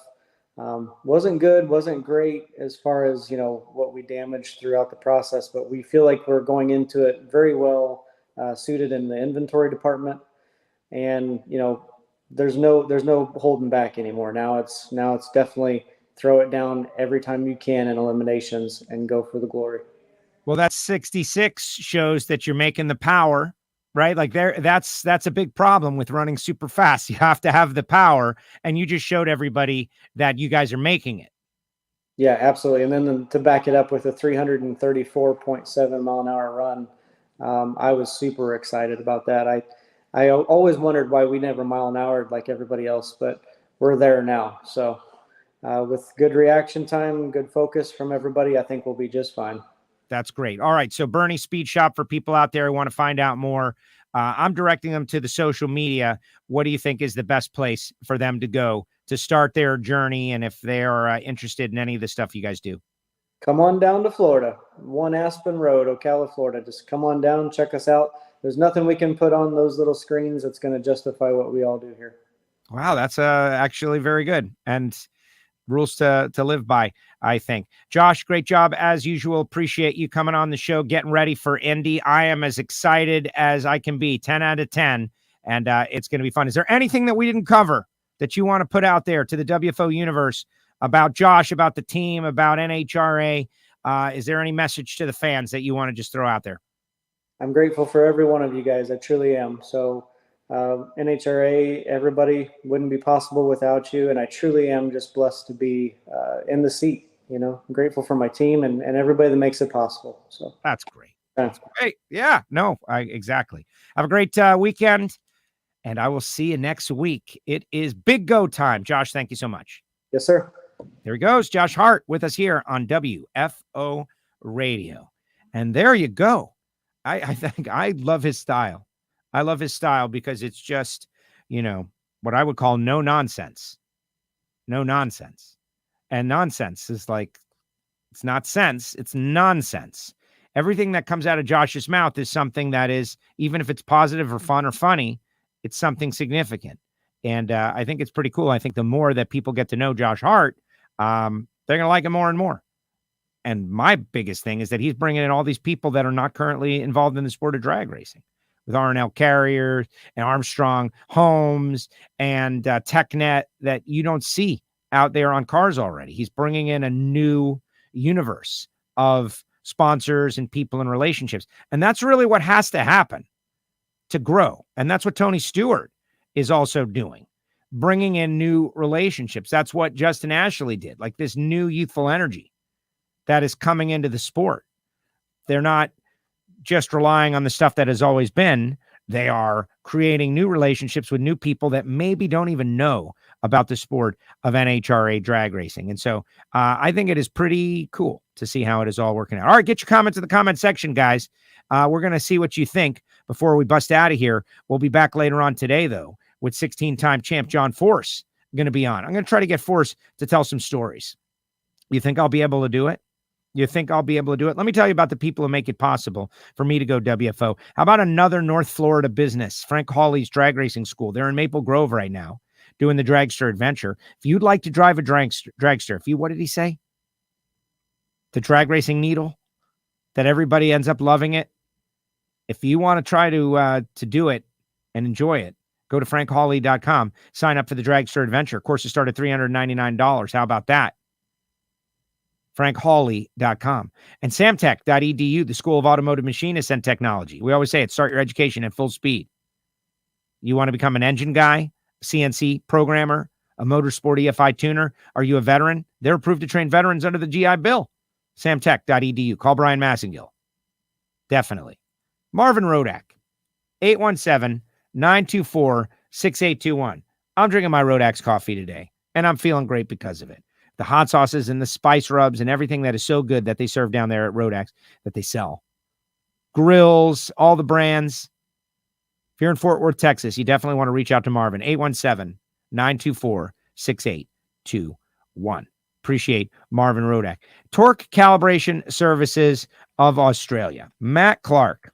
Wasn't good, wasn't great as far as, what we damaged throughout the process, but we feel like we're going into it very well suited in the inventory department. And, there's no holding back anymore. Now it's definitely throw it down every time you can in eliminations and go for the glory. Well, that 66 shows that you're making the power, right? Like that's a big problem with running super fast. You have to have the power, and you just showed everybody that you guys are making it. Yeah, absolutely. And then to back it up with a 334.7 mile an hour run, I was super excited about that. I always wondered why we never mile an hour like everybody else, but we're there now. So with good reaction time, good focus from everybody, I think we'll be just fine. That's great. All right. So Burnyzz Speed Shop, for people out there who want to find out more, I'm directing them to the social media. What do you think is the best place for them to go to start their journey? And if they are interested in any of the stuff you guys do? Come on down to Florida, 1 Aspen Road, Ocala, Florida. Just come on down, check us out. There's nothing we can put on those little screens that's going to justify what we all do here. Wow. That's actually very good. And rules to live by, I think. Josh, great job as usual. Appreciate you coming on the show, getting ready for Indy. I am as excited as I can be, 10 out of 10, and it's going to be fun. Is there anything that we didn't cover that you want to put out there to the WFO universe about Josh, about the team, about NHRA? Is there any message to the fans that you want to just throw out there? I'm grateful for every one of you guys. I truly am. So NHRA, everybody wouldn't be possible without you. And I truly am just blessed to be in the seat. I'm grateful for my team and everybody that makes it possible. So that's great. That's great. Yeah, no, exactly. Have a great weekend, and I will see you next week. It is big go time. Josh, thank you so much. Yes, sir. There he goes. Josh Hart with us here on WFO Radio. And there you go. I think I love his style. I love his style because it's just, what I would call no nonsense. No nonsense. And nonsense is like, it's not sense, it's nonsense. Everything that comes out of Josh's mouth is something that is, even if it's positive or fun or funny, it's something significant. And I think it's pretty cool. I think the more that people get to know Josh Hart, they're going to like him more and more. And my biggest thing is that he's bringing in all these people that are not currently involved in the sport of drag racing, with R+L Carriers and Armstrong Homes and TechNet that you don't see out there on cars already. He's bringing in a new universe of sponsors and people and relationships. And that's really what has to happen to grow. And that's what Tony Stewart is also doing, bringing in new relationships. That's what Justin Ashley did, like this new youthful energy that is coming into the sport. They're not just relying on the stuff that has always been. They are creating new relationships with new people that maybe don't even know about the sport of NHRA drag racing. And so I think it is pretty cool to see how it is all working out. All right, get your comments in the comment section, guys. We're going to see what you think before we bust out of here. We'll be back later on today, though, with 16-time champ John Force going to be on. I'm going to try to get Force to tell some stories. You think I'll be able to do it? You think I'll be able to do it? Let me tell you about the people who make it possible for me to go WFO. How about another North Florida business, Frank Hawley's Drag Racing School? They're in Maple Grove right now doing the Dragster Adventure. If you'd like to drive a dragster, what did he say? The drag racing needle, that everybody ends up loving it. If you want to try to do it and enjoy it, go to frankhawley.com, sign up for the Dragster Adventure. Courses start at $399. How about that? frankhawley.com. And samtech.edu, the School of Automotive Machinists and Technology. We always say it, start your education at full speed. You want to become an engine guy, CNC programmer, a motorsport EFI tuner? Are you a veteran? They're approved to train veterans under the GI Bill. samtech.edu. Call Brian Massengill. Definitely. Marvin Rodak, 817-924-6821. I'm drinking my Rodak's coffee today, and I'm feeling great because of it. The hot sauces and the spice rubs and everything that is so good that they serve down there at Rodak's that they sell. Grills, all the brands. If you're in Fort Worth, Texas, you definitely want to reach out to Marvin. 817-924-6821. Appreciate Marvin Rodak. Torque Calibration Services of Australia. Matt Clark.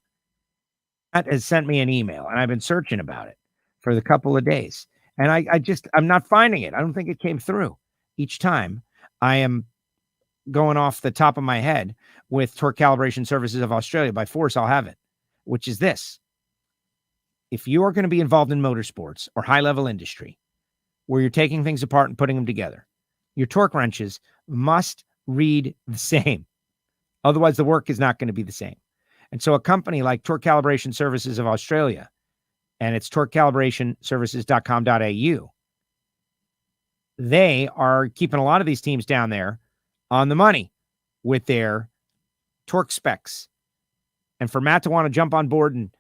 Matt has sent me an email, and I've been searching about it for the couple of days. And I'm not finding it. I don't think it came through. Each time I am going off the top of my head with Torque Calibration Services of Australia. By force, I'll have it, which is this. If you are going to be involved in motorsports or high-level industry where you're taking things apart and putting them together, your torque wrenches must read the same. Otherwise, the work is not going to be the same. And so a company like Torque Calibration Services of Australia, and it's torquecalibrationservices.com.au, they are keeping a lot of these teams down there on the money with their torque specs. And for Matt to want to jump on board and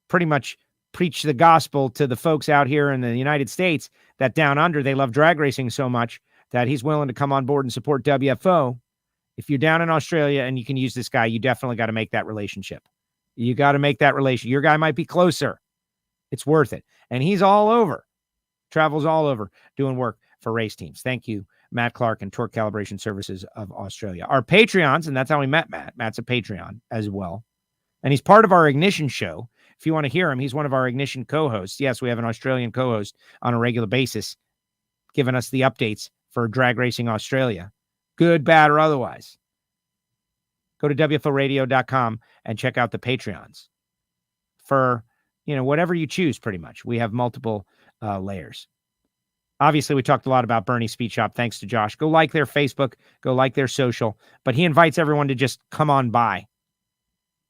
pretty much preach the gospel to the folks out here in the United States that down under, they love drag racing so much that he's willing to come on board and support WFO. If you're down in Australia and you can use this guy, you definitely got to make that relationship. You got to make that relation. Your guy might be closer. It's worth it. And he's all over, travels all over doing work for race teams. Thank you, Matt Clark and Torque Calibration Services of Australia. Our Patreons, and that's how we met Matt. Matt's a Patreon as well. And he's part of our Ignition show. If you want to hear him, he's one of our Ignition co-hosts. Yes, we have an Australian co-host on a regular basis giving us the updates for Drag Racing Australia. Good, bad, or otherwise. Go to WFOradio.com and check out the Patreons for, whatever you choose, pretty much. We have multiple layers. Obviously, we talked a lot about Burnyzz Speed Shop. Thanks to Josh. Go like their Facebook. Go like their social. But he invites everyone to just come on by.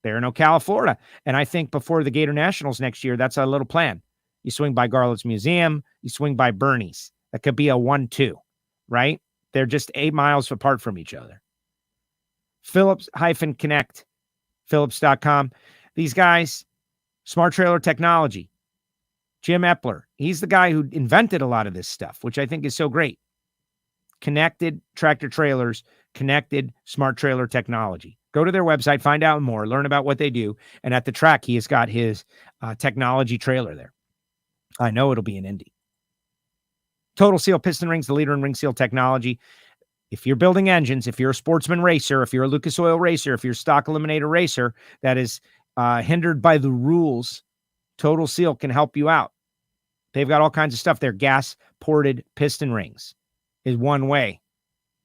They're in Ocala, Florida. And I think before the Gator Nationals next year, that's a little plan. You swing by Garlett's Museum. You swing by Burnyzz. That could be a 1-2, right? They're just 8 miles apart from each other. Phillips-Connect, Phillips.com. These guys, Smart Trailer Technology. Jim Epler, he's the guy who invented a lot of this stuff, which I think is so great. Connected tractor trailers, connected smart trailer technology. Go to their website, find out more, learn about what they do. And at the track, he has got his technology trailer there. I know it'll be an Indy. Total Seal Piston Rings, the leader in ring seal technology. If you're building engines, if you're a Sportsman racer, if you're a Lucas Oil racer, if you're a stock eliminator racer that is hindered by the rules, Total Seal can help you out. They've got all kinds of stuff there. Gas-ported piston rings is one way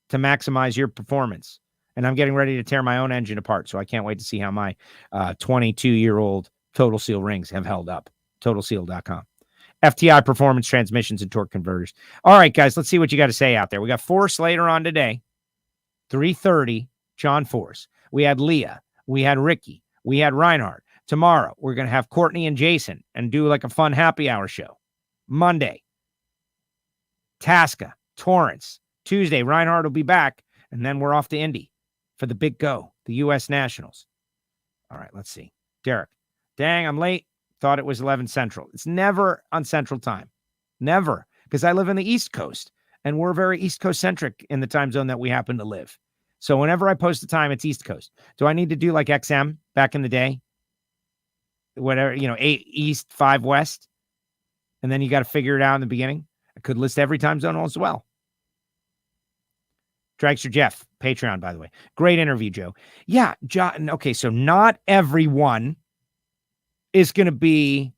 to maximize your performance. And I'm getting ready to tear my own engine apart, so I can't wait to see how my 22-year-old Total Seal rings have held up. TotalSeal.com. FTI Performance Transmissions and Torque Converters. All right, guys, let's see what you got to say out there. We got Force later on today. 3:30, John Force. We had Leah. We had Ricky. We had Reinhart. Tomorrow, we're going to have Courtney and Jason and do like a fun happy hour show. Monday, Tasca, Torrence. Tuesday, Reinhart will be back, and then we're off to Indy for the big go, the U.S. Nationals. All right, let's see. Derek, dang, I'm late. Thought it was 11 Central. It's never on Central time. Never. Because I live in the East Coast, and we're very East Coast centric in the time zone that we happen to live. So whenever I post the time, it's East Coast. Do I need to do like XM back in the day? Whatever, 8 East, 5 West. And then you got to figure it out in the beginning. I could list every time zone as well. Dragster Jeff, Patreon, by the way. Great interview, Joe. Yeah, okay, so not everyone is going to be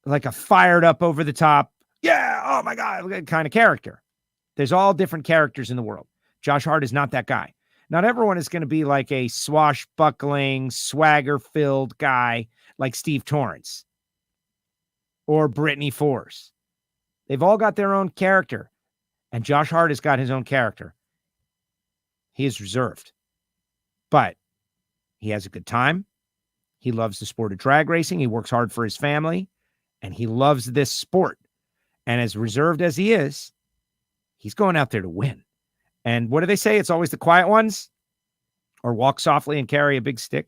like a fired up over the top, yeah, oh my God, kind of character. There's all different characters in the world. Josh Hart is not that guy. Not everyone is going to be like a swashbuckling, swagger-filled guy like Steve Torrence or Brittany Force. They've all got their own character, and Josh Hart has got his own character. He is reserved, but he has a good time. He loves the sport of drag racing. He works hard for his family, and he loves this sport. And as reserved as he is, he's going out there to win. And what do they say? It's always the quiet ones, or walk softly and carry a big stick.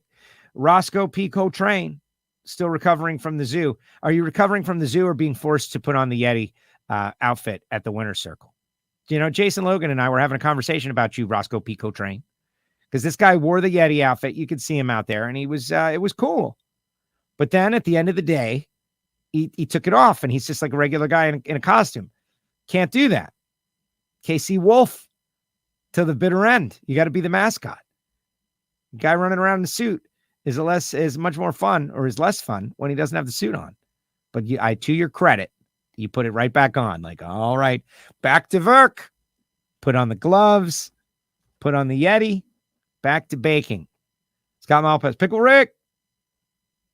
Roscoe P. Coltrane, still recovering from the zoo. Are you recovering from the zoo or being forced to put on the Yeti outfit at the Winter Circle? Jason Logan and I were having a conversation about you, Roscoe P. Coltrane, because this guy wore the Yeti outfit. You could see him out there, and he was it was cool. But then at the end of the day, he took it off, and he's just like a regular guy in a costume. Can't do that. KC Wolf to the bitter end. You got to be the mascot. The guy running around in the suit is much more fun, or is less fun when he doesn't have the suit on. But to your credit, you put it right back on. Like, all right, back to work. Put on the gloves. Put on the Yeti. Back to baking. Scott Malpass, Pickle Rick.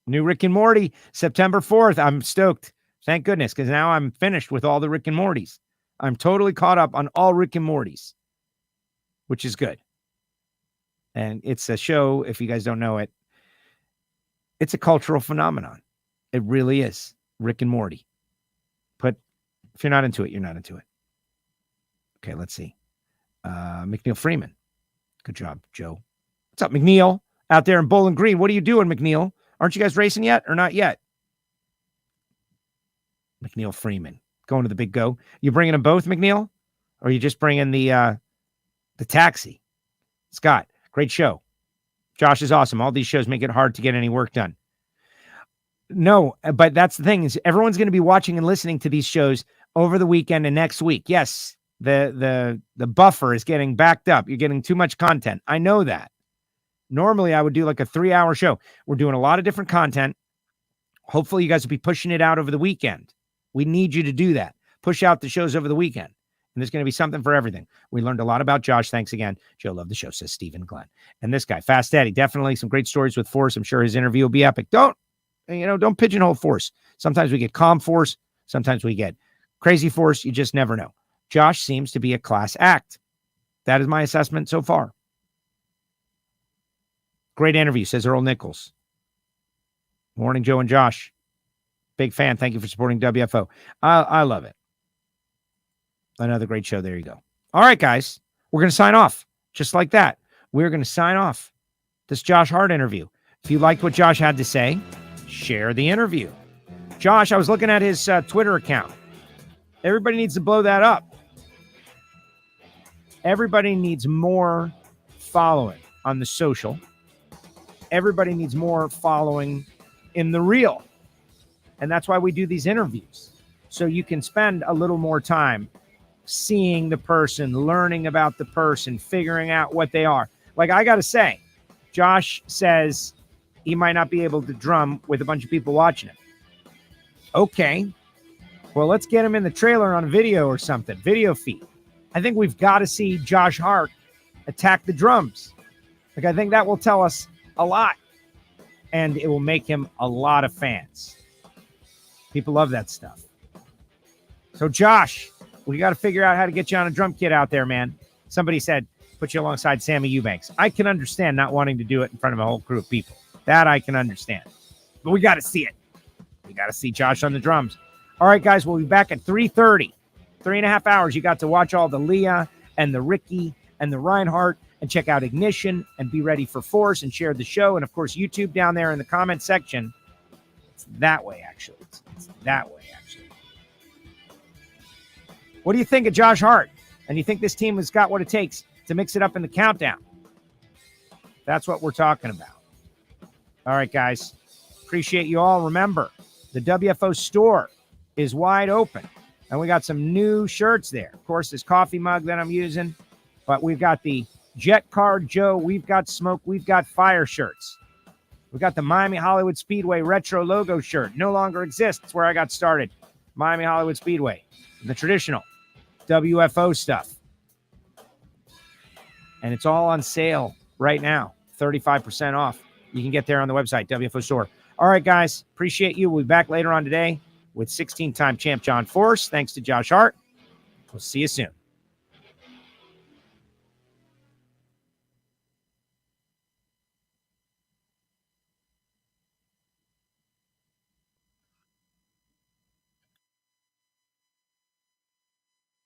New Rick and Morty, September 4th. I'm stoked. Thank goodness, because now I'm finished with all the Rick and Mortys. I'm totally caught up on all Rick and Mortys, which is good. And it's a show, if you guys don't know it, it's a cultural phenomenon. It really is. Rick and Morty. But if you're not into it, you're not into it. Okay, let's see. McNeil Freeman. Good job, Joe. What's up, McNeil? Out there in Bowling Green. What are you doing, McNeil? Aren't you guys racing yet or not yet? McNeil Freeman. Going to the big go. You bringing them both, McNeil? Or are you just bringing the taxi? Scott, great show. Josh is awesome. All these shows make it hard to get any work done. No, but that's the thing is everyone's going to be watching and listening to these shows over the weekend and next week. Yes, the buffer is getting backed up. You're getting too much content. I know that. Normally, I would do like a 3-hour show. We're doing a lot of different content. Hopefully, you guys will be pushing it out over the weekend. We need you to do that. Push out the shows over the weekend. And there's going to be something for everything. We learned a lot about Josh. Thanks again. Joe, love the show, says Stephen Glenn. And this guy, Fast Daddy, definitely some great stories with Force. I'm sure his interview will be epic. Don't pigeonhole Force. Sometimes we get calm Force. Sometimes we get crazy Force. You just never know. Josh seems to be a class act. That is my assessment so far. Great interview, says Earl Nichols. Morning, Joe and Josh. Big fan. Thank you for supporting WFO. I love it. Another great show. There you go. All right, guys. We're going to sign off. Just like that. We're going to sign off this Josh Hart interview. If you liked what Josh had to say, share the interview. Josh, I was looking at his Twitter account. Everybody needs to blow that up. Everybody needs more following on the social. Everybody needs more following in the real. And that's why we do these interviews. So you can spend a little more time seeing the person, learning about the person, figuring out what they are. Like I got to say, Josh says he might not be able to drum with a bunch of people watching him. Okay. Well, let's get him in the trailer on video or something. Video feed. I think we've got to see Josh Hart attack the drums. Like I think that will tell us a lot. And it will make him a lot of fans. People love that stuff. So, Josh, we got to figure out how to get you on a drum kit out there, man. Somebody said, put you alongside Sammy Eubanks. I can understand not wanting to do it in front of a whole crew of people. That I can understand. But we got to see it. We got to see Josh on the drums. All right, guys, we'll be back at 3:30. 3.5 hours. You got to watch all the Leah and the Ricky and the Reinhart and check out Ignition and Be Ready for Force and share the show. And, of course, YouTube down there in the comment section. It's that way, actually. It's that way, actually. What do you think of Josh Hart? And you think this team has got what it takes to mix it up in the countdown? That's what we're talking about. All right, guys. Appreciate you all. Remember, the WFO store is wide open, and we got some new shirts there. Of course, this coffee mug that I'm using, but we've got the Jet Car Joe, we've got Smoke, we've got Fire shirts. We got the Miami Hollywood Speedway retro logo shirt. No longer exists. It's where I got started. Miami Hollywood Speedway. The traditional WFO stuff. And it's all on sale right now. 35% off. You can get there on the website, WFO Store. All right, guys. Appreciate you. We'll be back later on today with 16-time champ John Force. Thanks to Josh Hart. We'll see you soon.